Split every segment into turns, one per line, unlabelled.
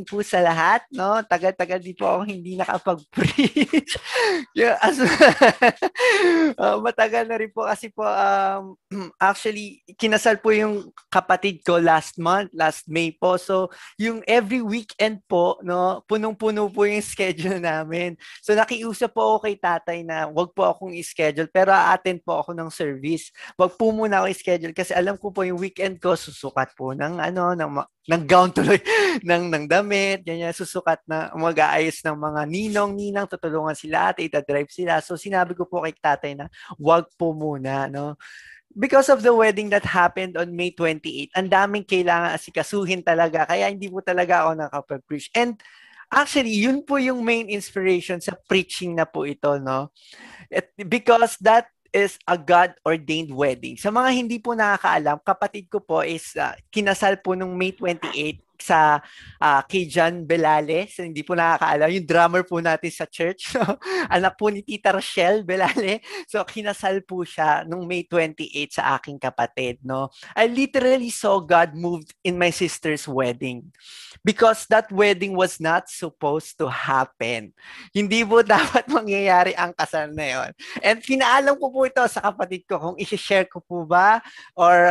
po sa lahat, no? Tagal-tagal din po akong hindi nakapag-preach. Yeah, matagal na rin po kasi po, actually, kinasal po yung kapatid ko last month, last May po. So, yung every weekend po, no, punong-puno po yung schedule namin. So, nakiusap po ako kay tatay na wag po akong i-schedule, pero a-attend po ako ng service. Wag po muna ako i-schedule kasi alam ko po yung weekend ko, susukat po ng ng gown tuloy, ng damit, ganyan, susukat na mag-aayos ng mga ninong-ninang, tutulungan sila at ita-drive sila. So sinabi ko po kay tatay na wag po muna, no? Because of the wedding that happened on May 28, ang daming kailangan asikasuhin talaga, kaya hindi po talaga ako nakapag-preach. And actually, yun po yung main inspiration sa preaching na po ito, no? Because that is a God-ordained wedding. Sa mga hindi po nakakaalam, kapatid ko po is kinasal po nung May 28 sa kay John Belales. Hindi po nakakaalam, yung drummer po natin sa church. Anak po ni Tita Rochelle Belale. So, kinasal po siya nung May 28 sa aking kapatid. No? I literally saw God moved in my sister's wedding because that wedding was not supposed to happen. Hindi po dapat mangyayari ang kasal na yon. And pinaalam ko po ito sa kapatid ko kung i-share ko po ba or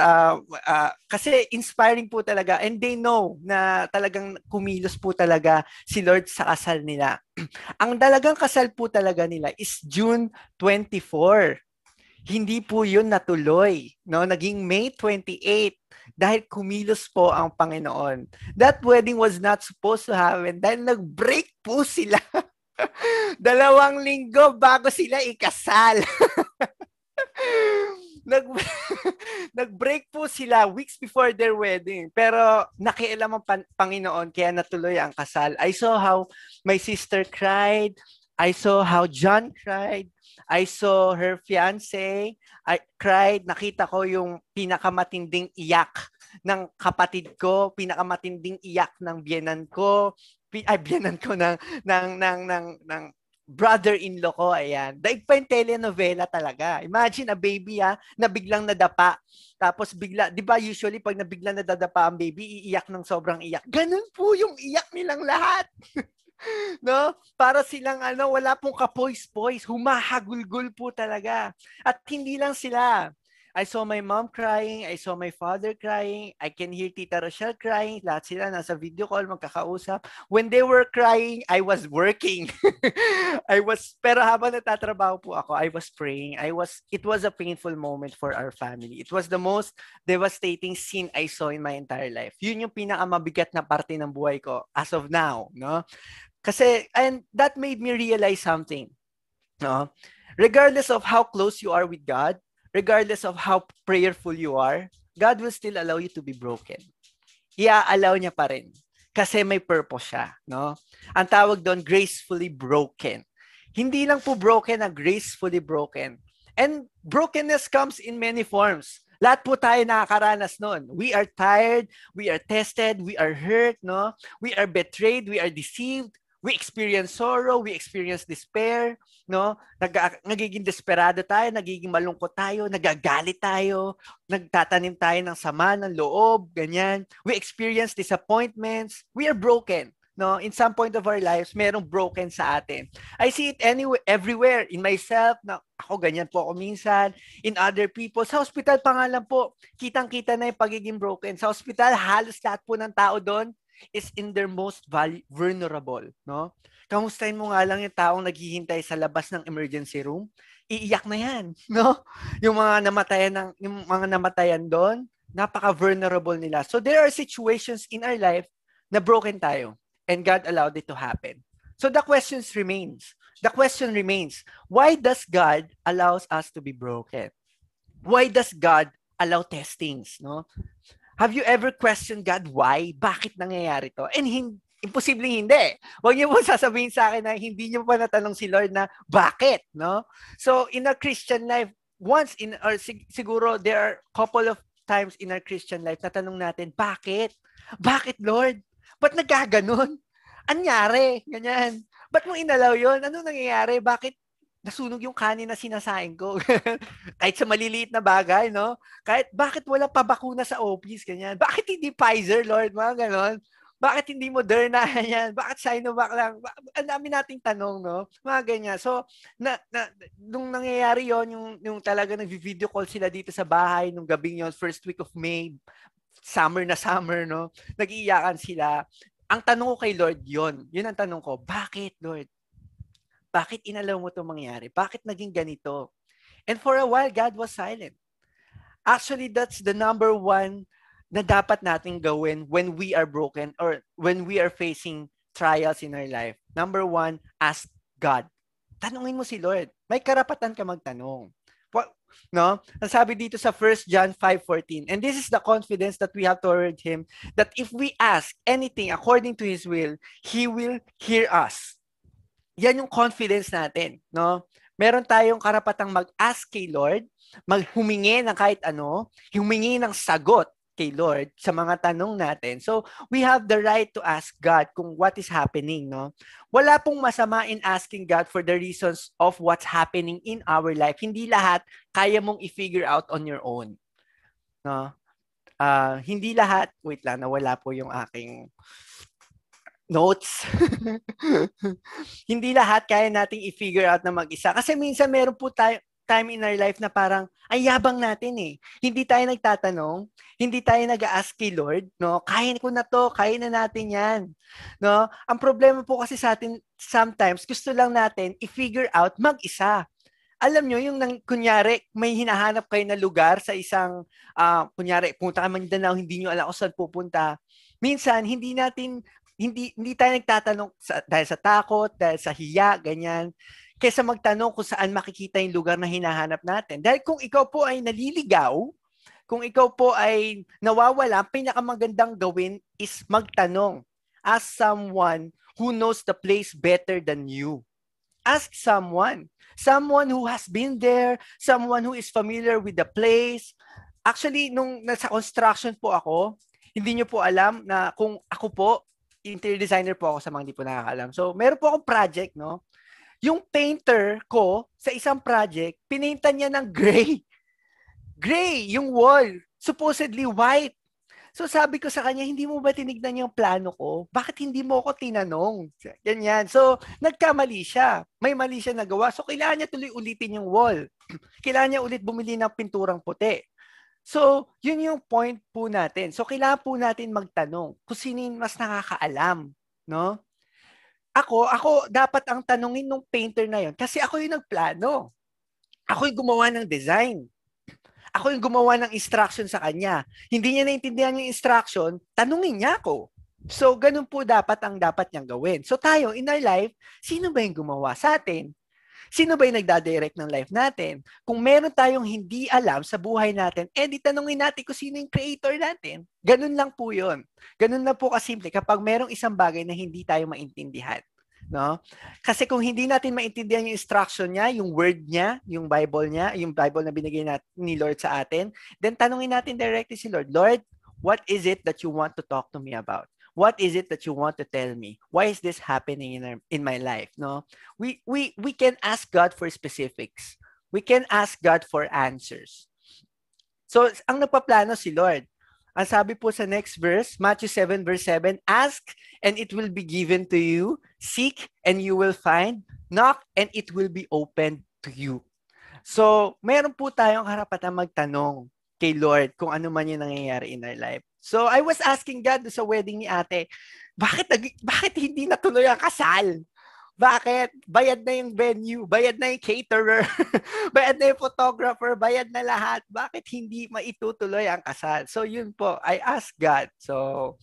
kasi inspiring po talaga and they know na talagang kumilos po talaga si Lord sa kasal nila. Ang talagang kasal po talaga nila is June 24. Hindi po yun natuloy, no? Naging May 28 dahil kumilos po ang Panginoon. That wedding was not supposed to happen dahil nag-break po sila. 2 linggo bago sila ikasal. Nag Nag-break po sila weeks before their wedding. Pero nakialam ang Panginoon kaya natuloy ang kasal. I saw how my sister cried. I saw how John cried. I saw her fiance. I cried. Nakita ko yung pinakamatinding iyak ng kapatid ko, pinakamatinding iyak ng biyenan ko, biyenan ko ng brother-in-law ko, ayan. Daig pa yung telenovela talaga. Imagine a baby na biglang nadapa. Tapos bigla, di ba usually pag nabiglang nadadapa ang baby, iiyak ng sobrang iyak. Ganun po yung iyak nilang lahat. No? Para silang wala pong kapoys-poys. Humahagulgul po talaga. At hindi lang sila. I saw my mom crying. I saw my father crying. I can hear Tita Rochelle crying. Lahat sila nasa video call, magkakausap. When they were crying, I was working. Pero habang natatrabaho po ako, I was praying. It was a painful moment for our family. It was the most devastating scene I saw in my entire life. Yun yung pinakamabigat na parte ng buhay ko as of now, no? Kasi, and that made me realize something, no? Regardless of how close you are with God, regardless of how prayerful you are, God will still allow you to be broken. Ia-allow niya pa rin. Kasi may purpose siya, no? Ang tawag doon, gracefully broken. Hindi lang po broken, gracefully broken. And brokenness comes in many forms. Lahat po tayo nakakaranas noon. We are tired, we are tested, we are hurt, no? We are betrayed, we are deceived, we experience sorrow, we experience despair, no? Nagiging desperado tayo, nagiging malungkot tayo, nagagalit tayo, nagtatanim tayo ng sama ng loob, ganyan. We experience disappointments, we are broken. No, in some point of our lives, merong broken sa atin. I see it everywhere, in myself, na ako ganyan po ako minsan, in other people. Sa hospital pa nga lang po, kitang-kita na yung pagiging broken. Sa hospital, halos lahat po ng tao doon is in their most vulnerable, no? Kamustahin mo nga lang yung taong naghihintay sa labas ng emergency room, iiyak na yan, no? Yung mga namatayan doon, napaka-vulnerable nila. So there are situations in our life na broken tayo and God allowed it to happen. So the question remains, why does God allows us to be broken? Why does God allow testings, no? Have you ever questioned God why? Bakit nangyayari to? And imposibleng hindi. Huwag niyo po sasabihin sa akin na hindi niyo pa natanong si Lord na bakit, no? So in a Christian life, siguro there are couple of times in our Christian life na tanong natin, bakit? Bakit, Lord? Ba't nagkaganon? Anyari? Ganyan. Ba't mo inalaw yun? Ano nangyayari? Bakit nasunog yung kanin na sinasain ko? Kahit sa maliliit na bagay, no? Bakit wala pa bakuna sa office? Ganyan. Bakit hindi Pfizer, Lord? Mga ganon. Bakit hindi Moderna yan? Bakit Sinovac lang? Ang dami nating tanong, no? Mga ganyan. So, nung nangyayari yon yung talaga nag-video call sila dito sa bahay nung gabing yon, first week of May, summer na summer, no? Nag-iiyakan sila. Ang tanong ko kay Lord yon. Yun ang tanong ko, bakit, Lord? Bakit inalaw mo itong mangyari? Bakit naging ganito? And for a while, God was silent. Actually, that's the number one na dapat nating gawin when we are broken or when we are facing trials in our life. Number one, ask God. Tanungin mo si Lord. May karapatan ka magtanong. No? Ang sabi dito sa 1 John 5:14, and this is the confidence that we have toward Him, that if we ask anything according to His will, He will hear us. Yan yung confidence natin. No? Meron tayong karapatang mag-ask kay Lord, maghumingi ng kahit ano, humingi ng sagot kay Lord sa mga tanong natin. So, we have the right to ask God kung what is happening, no? Wala pong masama in asking God for the reasons of what's happening in our life. Hindi lahat kaya mong i-figure out on your own, no? Hindi lahat, wait lang, nawala po yung aking notes. Hindi lahat kaya nating i-figure out na mag-isa. Kasi minsan meron po tayo time in our life na parang ay yabang natin eh. Hindi tayo nagtatanong, hindi tayo nag-ask kay Lord, no? Kaya ko na to, kaya na natin 'yan. No? Ang problema po kasi sa atin sometimes gusto lang natin i-figure out mag-isa. Alam nyo, yung kunyari, may hinahanap kayo na lugar sa isang, kunyari, punta ka Mindanao, hindi nyo alam kung saan pupunta. Minsan, hindi tayo nagtatanong dahil sa takot, dahil sa hiya, ganyan. Kaysa magtanong kung saan makikita yung lugar na hinahanap natin. Dahil kung ikaw po ay naliligaw, kung ikaw po ay nawawala, pinakamagandang gawin is magtanong. Ask someone who knows the place better than you. Ask someone. Someone who has been there, someone who is familiar with the place. Actually, nung nasa construction po ako, hindi nyo po alam na kung ako po, interior designer po ako sa mga hindi po nakakaalam. So, meron po akong project, no? Yung painter ko sa isang project, pinaintan niya ng gray. Gray, yung wall. Supposedly white. So sabi ko sa kanya, hindi mo ba tinignan yung plano ko? Bakit hindi mo ako tinanong? Ganyan. So nagkamali siya. May mali siya nagawa. So kailangan niya tuloy ulitin yung wall. Kailangan niya ulit bumili ng pinturang puti. So yun yung point po natin. So kailangan po natin magtanong kung sino yung mas nakakaalam. No? Ako dapat ang tanungin ng painter na yon kasi ako yung nagplano. Ako yung gumawa ng design. Ako yung gumawa ng instruction sa kanya. Hindi niya naintindihan yung instruction, tanungin niya ako. So, ganun po dapat ang dapat niyang gawin. So, tayo, in our life, sino ba yung gumawa sa atin? Sino ba yung nagdadirect ng life natin? Kung meron tayong hindi alam sa buhay natin, di tanungin natin kung sino yung creator natin. Ganun lang po yun. Ganun lang po kasimple kapag merong isang bagay na hindi tayo maintindihan. No? Kasi kung hindi natin maintindihan yung instruction niya, yung word niya, yung Bible niya, yung Bible na binigay ni Lord sa atin, then tanungin natin directly si Lord, Lord, what is it that you want to talk to me about? What is it that you want to tell me? Why is this happening in my life? No, we can ask God for specifics. We can ask God for answers. So, ang nagpaplano si Lord. Ang sabi po sa next verse, Matthew 7 verse 7, ask and it will be given to you. Seek and you will find. Knock and it will be opened to you. So, meron po tayong karapatan magtanong kay Lord kung ano man yung nangyayari in our life. So, I was asking God sa wedding ni ate, bakit hindi natuloy ang kasal? Bakit? Bayad na yung venue, bayad na yung caterer, bayad na yung photographer, bayad na lahat. Bakit hindi maitutuloy ang kasal? So, yun po, I ask God. So,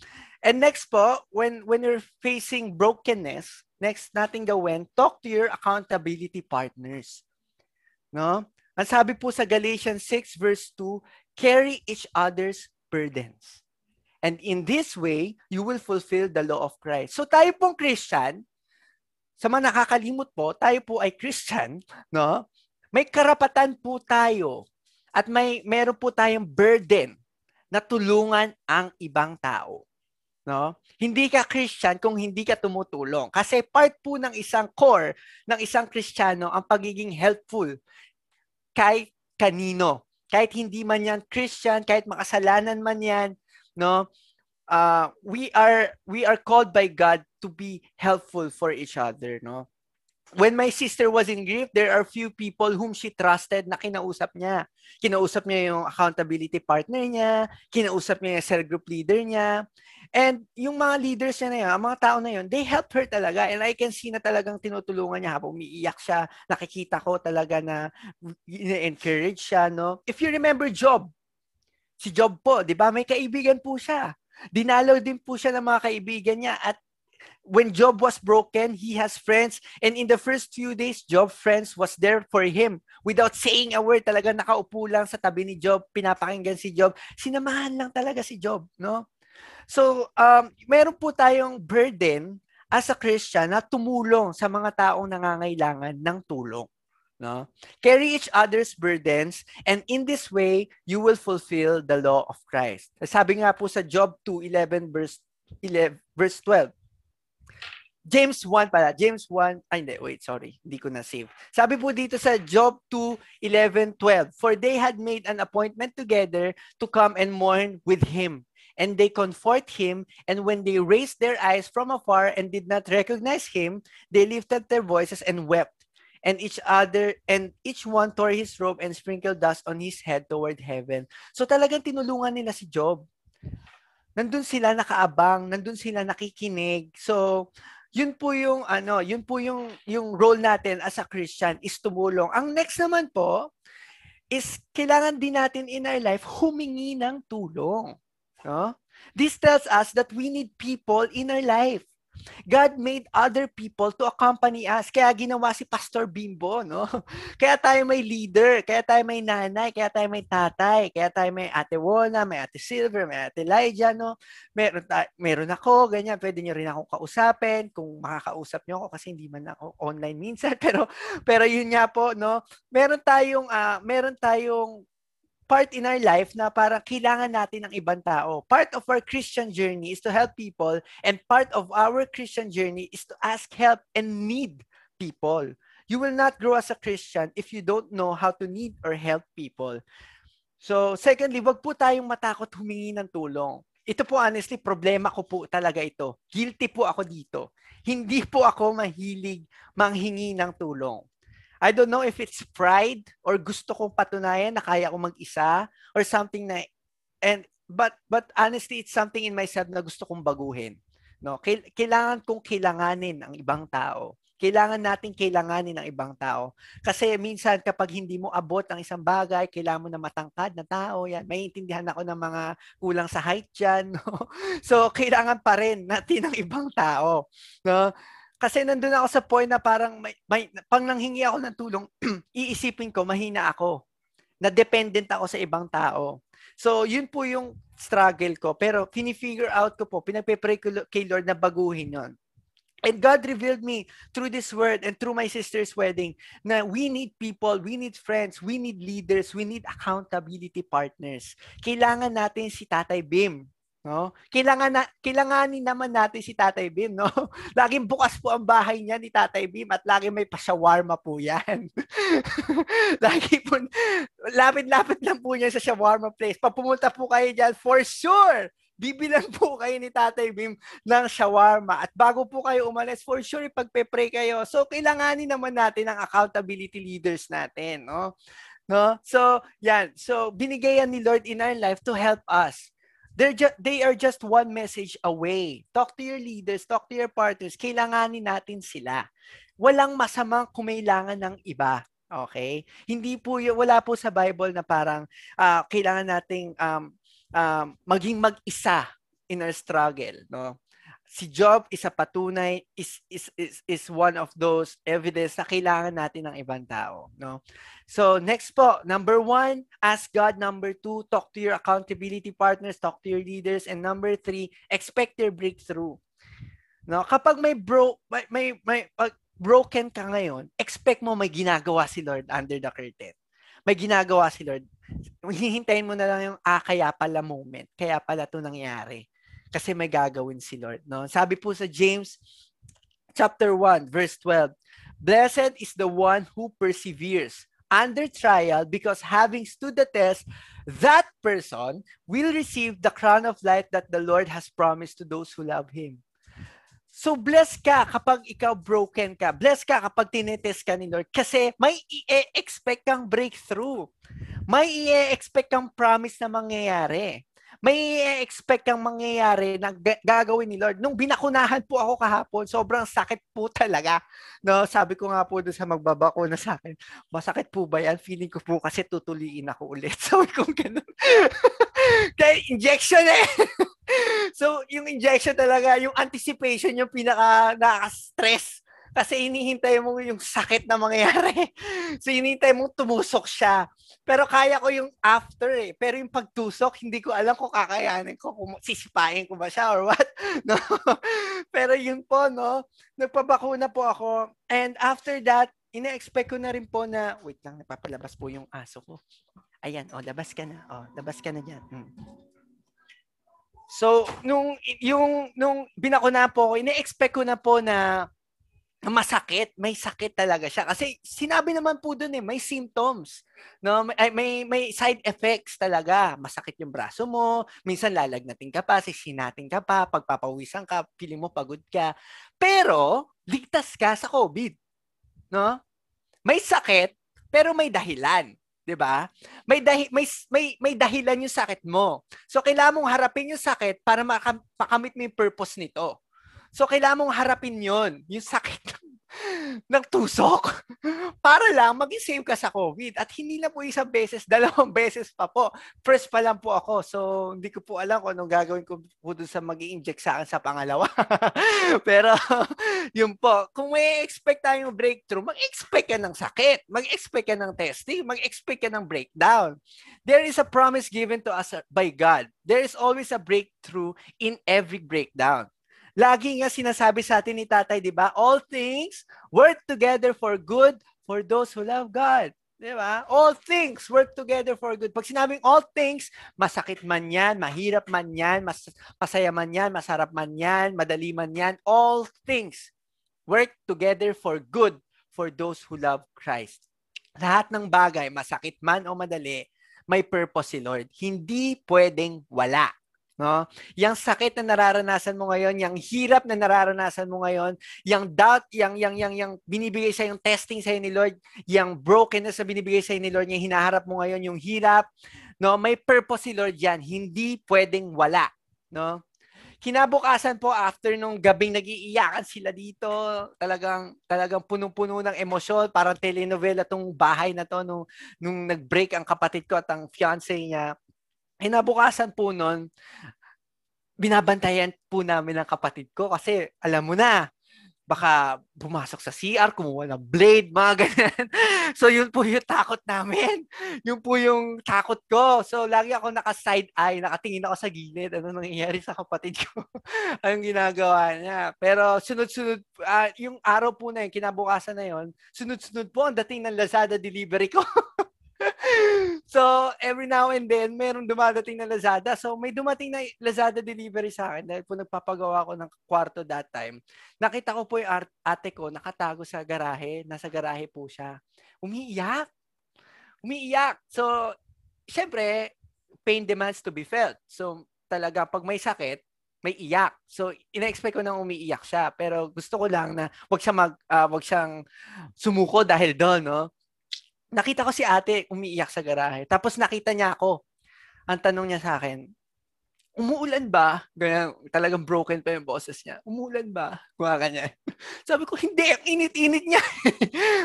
and next po, when you're facing brokenness, next nating gawin, talk to your accountability partners. No? Ang sabi po sa Galatians 6 verse 2, carry each other's burdens. And in this way, you will fulfill the law of Christ. So tayo pong Christian, sa mga nakakalimot po, tayo po ay Christian, no? May karapatan po tayo at meron po tayong burden na tulungan ang ibang tao. No? Hindi ka Christian kung hindi ka tumutulong. Kasi part po ng isang core ng isang Kristiyano ang pagiging helpful kahit kanino. Kahit hindi man yan Christian, kahit makasalanan man yan, no? we are called by God to be helpful for each other, no? When my sister was in grief, there are few people whom she trusted na kinausap niya. Kinausap niya yung accountability partner niya, kinausap niya yung cell group leader niya. And yung mga leaders niya na yun, ang mga tao na yun, they help her talaga. And I can see na talagang tinutulungan niya habang umiiyak siya. Nakikita ko talaga na encourage siya, no? If you remember Job, si Job po, di ba? May kaibigan po siya. Dinalaw din po siya ng mga kaibigan niya at when Job was broken, he has friends. And in the first few days, Job's friends was there for him. Without saying a word, talaga nakaupo lang sa tabi ni Job, pinapakinggan si Job. Sinamahan lang talaga si Job, no? So, meron po tayong burden as a Christian na tumulong sa mga taong nangangailangan ng tulong. No? Carry each other's burdens, and in this way, you will fulfill the law of Christ. Sabi nga po sa Job 2:11 verse 12. James 1 pala. James 1. Ay, hindi. Wait, sorry. Hindi ko na-save. Sabi po dito sa Job 2:11-12. For they had made an appointment together to come and mourn with him. And they comfort him. And when they raised their eyes from afar and did not recognize him, they lifted their voices and wept. And each one tore his robe and sprinkled dust on his head toward heaven. So talagang tinulungan nila si Job. Nandun sila nakaabang, nandun sila nakikinig. So, yun po yung role natin as a Christian is tumulong. Ang next naman po is kailangan din natin in our life humingi ng tulong. No? This tells us that we need people in our life. God made other people to accompany us. Kaya ginawa si Pastor Bimbo, no? Kaya tayo may leader, kaya tayo may nanay, kaya tayo may tatay, kaya tayo may Ate Wona, may Ate Silver, may Ate Lydia, no? Meron ako, ganyan, pwede niyo rin akong kausapin kung makakausap niyo ako kasi hindi man ako online minsan, pero yun nga po, no? Meron tayong part in our life na parang kailangan natin ng ibang tao. Part of our Christian journey is to help people, and part of our Christian journey is to ask help and need people. You will not grow as a Christian if you don't know how to need or help people. So, secondly, wag po tayong matakot humingi ng tulong. Ito po honestly, problema ko po talaga ito. Guilty po ako dito. Hindi po ako mahilig manghingi ng tulong. I don't know if it's pride or gusto kong patunayan na kaya ko mag-isa or something na but honestly it's something in myself na gusto kong baguhin. No, kailangan kong kailanganin ang ibang tao. Kailangan nating kailanganin ang ibang tao. Kasi minsan kapag hindi mo abot ang isang bagay, kailangan mo na matangkad na tao. Yan, maiintindihan ako ng mga kulang sa height dyan. No? So, kailangan pa rin natin ng ibang tao. No? Kasi nandun ako sa point na parang pang nanghingi ako ng tulong, iisipin ko, mahina ako. Na dependent ako sa ibang tao. So, yun po yung struggle ko. Pero, fini-figure out ko po, pinagpe-pray ko kay Lord na baguhin yon. And God revealed me through this word and through my sister's wedding na we need people, we need friends, we need leaders, we need accountability partners. Kailangan natin si Tatay Bim. No? Kailanganin naman natin si Tatay Bim, no? Laging bukas po ang bahay niya ni Tatay Bim at laging may pa-shawarma po 'yan. Lagi po lapit-lapit lang po niya sa shawarma place. Papumunta po kayo diyan for sure. Bibilang po kayo ni Tatay Bim ng shawarma at bago po kayo umalis, for sure ipagpe-pray kayo. So kailanganin naman natin ang accountability leaders natin, no? No? So, yan. So binigay yan ni Lord in our life to help us. They are just one message away. Talk to your leaders, talk to your partners. Kailanganin natin sila. Walang masamang kumailangan ng iba. Okay? Hindi po wala po sa Bible na parang kailangan nating maging mag-isa in our struggle, no? Si Job is a patunay, is one of those evidence na kailangan natin ng ibang tao, no? So, next po, number 1, ask God. Number 2, talk to your accountability partners, talk to your leaders. And number 3, expect your breakthrough. No? Kapag may broken ka ngayon, expect mo may ginagawa si Lord under the curtain. May ginagawa si Lord. Hihintayin mo na lang yung kaya pala moment. Kaya pala ito nangyari. Kasi may gagawin si Lord. No? Sabi po sa James chapter 1, verse 12, Blessed is the one who perseveres under trial, because having stood the test, that person will receive the crown of life that the Lord has promised to those who love Him. So blessed ka kapag ikaw broken ka. Blessed ka kapag tinetest ka ni Lord kasi may i-expect kang breakthrough. May i-expect kang promise na mangyayari. May i-expect kang mangyayari na gagawin ni Lord. Nung binakunahan po ako kahapon, sobrang sakit po talaga. No, sabi ko nga po doon sa magbabakuna sa akin, masakit po ba yan? Feeling ko po kasi tutuliin ako ulit. Sabi ko gano'n. Kaya injection eh. So, yung injection talaga, yung anticipation yung pinaka nakaka-stress. Kasi hinihintay mo yung sakit na mangyayari. So, hinihintay mo tumusok siya. Pero kaya ko yung after eh. Pero yung pagtusok, hindi ko alam kung kakayanin ko, kung sisipain ko ba siya or what. No? Pero yun po, no? Nagpabakuna po ako. And after that, ina-expect ko na rin po na, wait lang, napapalabas po yung aso ko. Ayan, labas ka na. Labas ka na dyan. So, nung binakuna po ako, ina-expect ko na po na masakit, may sakit talaga siya. Kasi sinabi naman po doon may symptoms. No? May side effects talaga. Masakit yung braso mo, minsan lalagnating ka pa, sisinating ka pa, pagpapawisan ka, feeling mo pagod ka. Pero, ligtas ka sa COVID. No? May sakit, pero may dahilan. 'Di ba? May dahilan yung sakit mo. So kailangan mong harapin yung sakit para makamit mo yung purpose nito. So kailangan mong harapin 'yon, yung sakit ng tusok para lang mag-save ka sa COVID. At hindi na po isang beses, 2 beses pa po. First pa lang po ako. So hindi ko po alam kung anong gagawin ko po dun sa mag-i-inject sa akin sa pangalawa. Pero yun po, kung may expect tayong breakthrough, mag-expect ka ng sakit, mag-expect ka ng testing, mag-expect ka ng breakdown. There is a promise given to us by God. There is always a breakthrough in every breakdown. Lagi nga sinasabi sa atin ni Tatay, di ba? All things work together for good for those who love God. Di ba? All things work together for good. Pag sinabing all things, masakit man yan, mahirap man yan, masaya man yan, masarap man yan, madali man yan, all things work together for good for those who love Christ. Lahat ng bagay, masakit man o madali, may purpose si Lord. Hindi pwedeng wala. No? Yang sakit na nararanasan mo ngayon, yang hirap na nararanasan mo ngayon, yang doubt, yang binibigay sa yung testing sa ni Lord, yang brokenness na binibigay sa ni Lord, yung hinaharap mo ngayon, yung hirap, no? May purpose si Lord yan, hindi pwedeng wala, no? Kinabukasan po, after nung gabing nag-iiyakan sila dito, talagang punong-puno ng emosyon, parang telenovela tong bahay na to nung nag-break ang kapatid ko at ang fiancé niya. Kinabukasan po nun, binabantayan po namin ng kapatid ko kasi alam mo na, baka pumasok sa CR, kumuha ng blade, mga ganyan. So yun po yung takot namin. Yun po yung takot ko. So lagi ako naka-side eye, nakatingin ako sa gilid. Ano nangyayari sa kapatid ko? Anong ginagawa niya? Pero sunod-sunod, yung araw po na yun, kinabukasan na yun, sunod-sunod po ang dating ng Lazada delivery ko. So, every now and then, merong dumadating na Lazada. So, may dumating na Lazada delivery sa akin dahil po nagpapagawa ko ng kwarto that time. Nakita ko po yung ate ko nakatago sa garahe. Nasa garahe po siya. Umiiyak. So, syempre, pain demands to be felt. So, talaga, pag may sakit, may iyak. So, ina-expect ko nang umiiyak siya. Pero gusto ko lang na wag siyang sumuko dahil doon, no? Nakita ko si ate umiiyak sa garahe. Tapos nakita niya ako. Ang tanong niya sa akin, umuulan ba? Ganyan, talagang broken pa yung boses niya. Umuulan ba? Ganyan. Sabi ko, hindi. Ang init-init niya.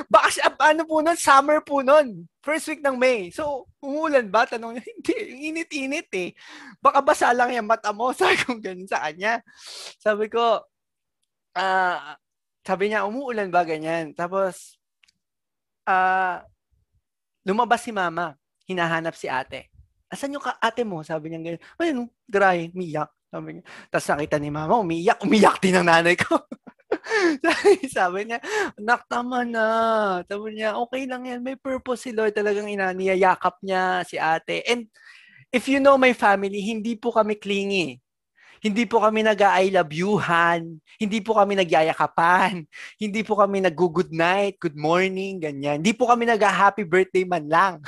Baka ano po nun? Summer po nun. First week ng May. So, umuulan ba? Tanong niya, hindi. Ang init-init eh. Baka basa lang yung mata mo. Sabi ko ganyan sa kanya. Sabi ko, sabi niya, umuulan ba? Ganyan. Tapos, lumabas si mama, hinahanap si ate. Asan yung ate mo? Sabi niya ganyan. Ayun, garahe, umiyak. Sabi niya. Tapos nakita ni mama, umiyak din ang nanay ko. Sabi niya, anak, tama na. Sabi niya, okay lang yan. May purpose si Lord. Talagang niyayakap niya si ate. And if you know my family, hindi po kami clingy. Hindi po kami nag-I love youhan, hindi po kami nagyayakapan, hindi po kami nag-good night, good morning, ganyan. Hindi po kami nag-happy birthday man lang.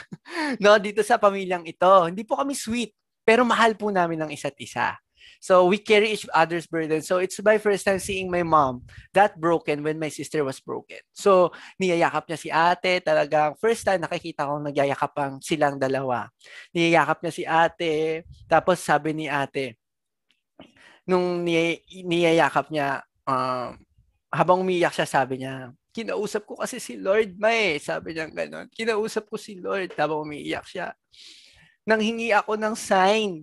No, dito sa pamilyang ito. Hindi po kami sweet, pero mahal po namin ang isa't isa. So we carry each other's burden. So it's my first time seeing my mom that broken when my sister was broken. So niyayakap niya si ate, talagang first time nakikita ko nagyayakap ang silang dalawa. Niyayakap niya si ate, tapos sabi ni ate, nung niyayakap niya, habang umiyak siya, sabi niya, kinausap ko kasi si Lord, May. Sabi niya gano'n. Kinausap ko si Lord habang umiiyak siya. Nanghingi ako ng sign.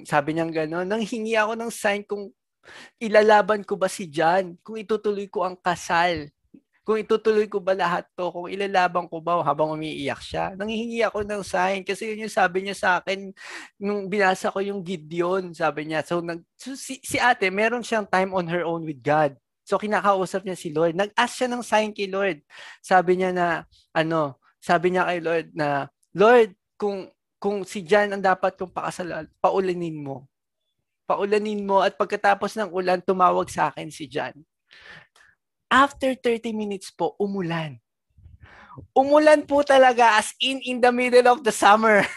Sabi niya gano'n. Nanghingi ako ng sign kung ilalaban ko ba si John, kung itutuloy ko ang kasal. Kung itutuloy ko ba lahat to, kung ilalaban ko ba habang umiiyak siya. Nanghihingi ako ng sign kasi yun yung sabi niya sa akin nung binasa ko yung Gideon, sabi niya. So si ate, meron siyang time on her own with God. So kinakausap niya si Lord. Nag-ask siya ng sign kay Lord. Sabi niya na, sabi niya kay Lord na, Lord, kung si John ang dapat kong pakasalan, paulanin mo. Paulanin mo at pagkatapos ng ulan, tumawag sa akin si John. After 30 minutes po, umulan. Umulan po talaga as in the middle of the summer.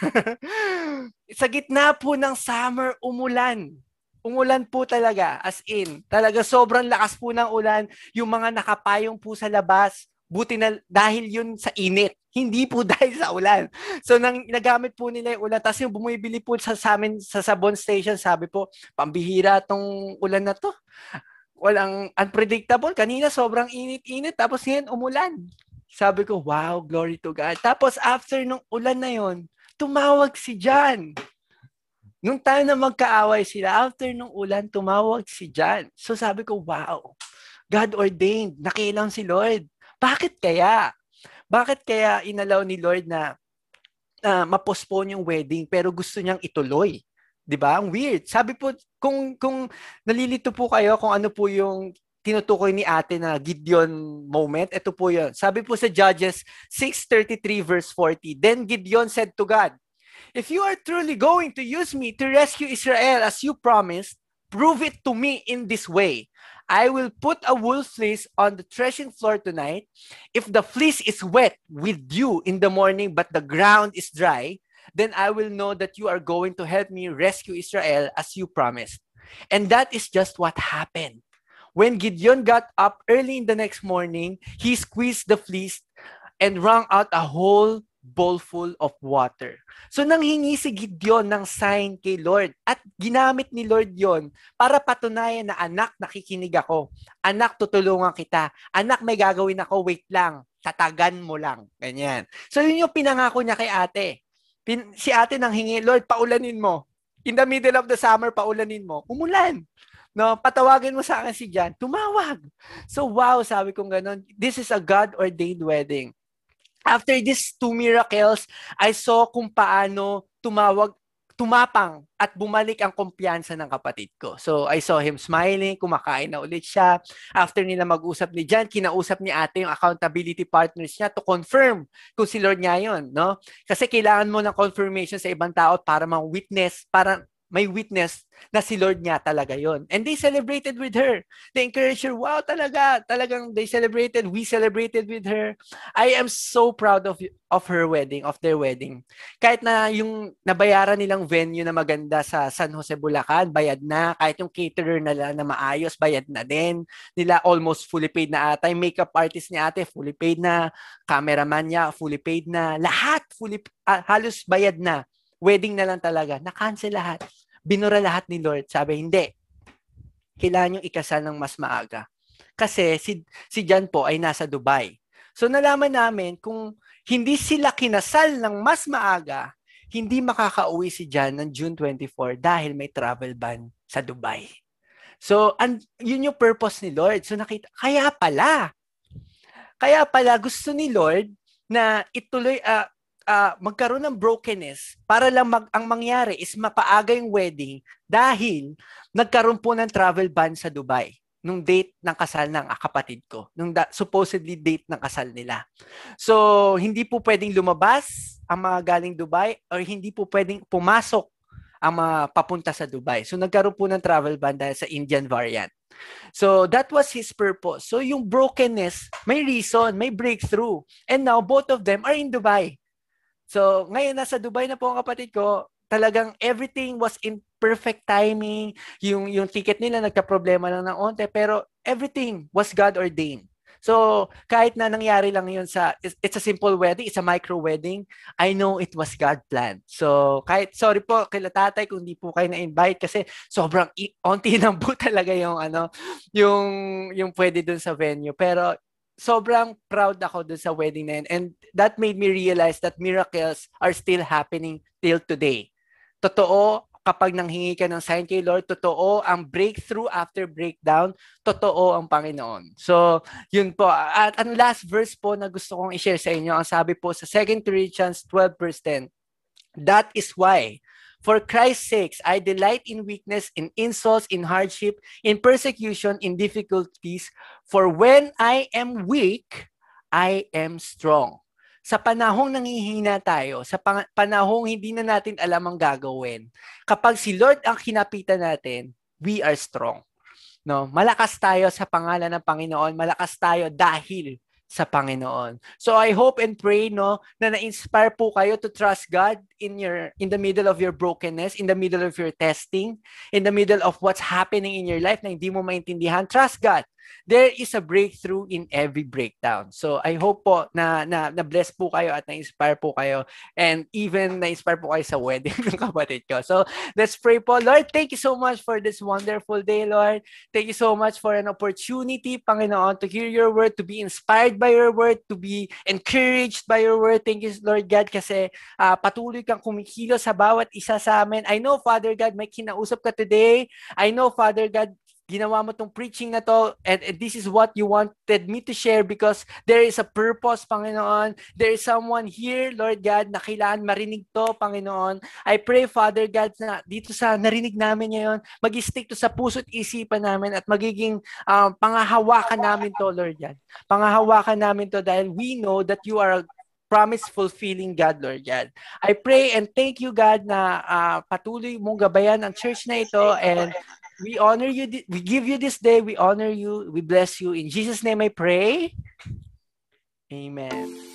Sa gitna po ng summer, umulan. Umulan po talaga as in. Talaga sobrang lakas po ng ulan. Yung mga nakapayong po sa labas, buti na dahil yun sa init. Hindi po dahil sa ulan. So nagamit po nila yung ulan. Tapos yung bumibili po sa amin sa Sabon Station, sabi po, pambihira tong ulan na to. Walang unpredictable. Kanina sobrang init-init, tapos ngayon umulan. Sabi ko, wow, glory to God. Tapos after nung ulan na yon, tumawag si John. Nung time na magkaaway sila, after nung ulan, tumawag si John. So sabi ko, wow, God ordained, nakilang si Lord. Bakit kaya? Bakit kaya inalaw ni Lord na ma-postpone yung wedding pero gusto niyang ituloy? 'Di ba? Ang weird. Sabi po, kung nalilito po kayo kung ano po yung tinutukoy ni ate na Gideon moment, ito po yun. Sabi po sa Judges 6:33 verse 40, Then Gideon said to God, If you are truly going to use me to rescue Israel as you promised, prove it to me in this way. I will put a wool fleece on the threshing floor tonight. If the fleece is wet with dew in the morning, but the ground is dry, then I will know that you are going to help me rescue Israel as you promised. And that is just what happened. When Gideon got up early in the next morning, he squeezed the fleece and wrung out a whole bowl full of water. So nanghingi si Gideon ng sign kay Lord at ginamit ni Lord yon para patunayan na anak, nakikinig ako. Anak, tutulungan kita. Anak, may gagawin ako, wait lang. Tatagan mo lang. Ganyan. So yun yung pinangako niya kay ate. Si ate nanghingi, Lord, paulanin mo. In the middle of the summer, paulanin mo. Umulan. No, patawagin mo sa akin si John. Tumawag. So wow, sabi kong ganun. This is a God-ordained wedding. After these two miracles, I saw kung paano tumapang at bumalik ang kumpiyansa ng kapatid ko. So I saw him smiling, kumakain na ulit siya. After nila mag-usap ni John, kinausap ni ate yung accountability partners niya to confirm kung si Lord niya yun. No? Kasi kailangan mo ng confirmation sa ibang tao para ma-witness, para may witness na si Lord niya talaga yon. And they celebrated with her. They encouraged her, wow, talagang they celebrated, we celebrated with her. I am so proud of her wedding, of their wedding. Kahit na yung nabayaran nilang venue na maganda sa San Jose, Bulacan, bayad na. Kahit yung caterer na maayos, bayad na din. Nila almost fully paid na ata. Yung makeup artist ni ate, fully paid na. Cameraman niya, fully paid na. Lahat, halos bayad na. Wedding na lang talaga. Na-cancel lahat. Binura lahat ni Lord. Sabi, hindi. Kailangan yung ikasal ng mas maaga. Kasi si John po ay nasa Dubai. So nalaman namin kung hindi sila kinasal ng mas maaga, hindi makakauwi si John ng June 24 dahil may travel ban sa Dubai. So yun yung purpose ni Lord. So nakita, kaya pala gusto ni Lord na ituloy, magkaroon ng brokenness para lang ang mangyari is mapaaga yung wedding dahil nagkaroon po ng travel ban sa Dubai nung date ng kasal ng kapatid ko, nung supposedly date ng kasal nila. So, hindi po pwedeng lumabas ang mga galing Dubai or hindi po pwedeng pumasok ang papunta sa Dubai. So nagkaroon po ng travel ban dahil sa Indian variant. So that was his purpose. So yung brokenness, may reason, may breakthrough. And now both of them are in Dubai. So ngayon nasa Dubai na po ang kapatid ko, talagang everything was in perfect timing. Yung ticket nila nagka-problema lang ng onte, pero everything was God ordained. So, kahit na nangyari lang yun it's a simple wedding, it's a micro wedding, I know it was God plan. So, sorry po kay tatay kung di po kayo na-invite kasi sobrang onti lang po talaga yung pwede dun sa venue. Pero, sobrang proud ako dun sa wedding na yun. And that made me realize that miracles are still happening till today. Totoo, kapag nanghingi ka ng sign kay Lord, totoo ang breakthrough after breakdown, totoo ang Panginoon. So, yun po. At ang last verse po na gusto kong i-share sa inyo, ang sabi po sa 2 Corinthians 12 verse 10, that is why, for Christ's sake, I delight in weakness, in insults, in hardship, in persecution, in difficulties, for when I am weak, I am strong. Sa panahong nangihina tayo, sa panahong hindi na natin alam ang gagawin, kapag si Lord ang kinapitan natin, we are strong. No, malakas tayo sa pangalan ng Panginoon, malakas tayo dahil sa Panginoon. So I hope and pray na na-inspire po kayo to trust God in the middle of your brokenness, in the middle of your testing, in the middle of what's happening in your life na hindi mo maintindihan. Trust God. There is a breakthrough in every breakdown. So I hope po na bless po kayo at na-inspire po kayo, and even na-inspire po kayo sa wedding ng kapatid ko. So let's pray po. Lord, thank you so much for this wonderful day, Lord. Thank you so much for an opportunity, Panginoon, to hear your word, to be inspired by your word, to be encouraged by your word. Thank you, Lord God, kasi patuloy kang kumikilos sa bawat isa sa amin. I know, Father God, may kinausap ka today. I know, Father God, ginawa mo tong preaching na to, and this is what you wanted me to share because there is a purpose, Panginoon. There is someone here, Lord God, na kailangan marinig to, Panginoon. I pray, Father God, na dito sa narinig namin ngayon, mag-stick to sa puso't isipan namin at magiging pangahawakan namin to, Lord God. Pangahawakan namin to dahil we know that you are a promise-fulfilling God, Lord God. I pray and thank you, God, na patuloy mong gabayan ang church na ito, and we honor you. We give you this day. We honor you. We bless you. In Jesus' name I pray. Amen.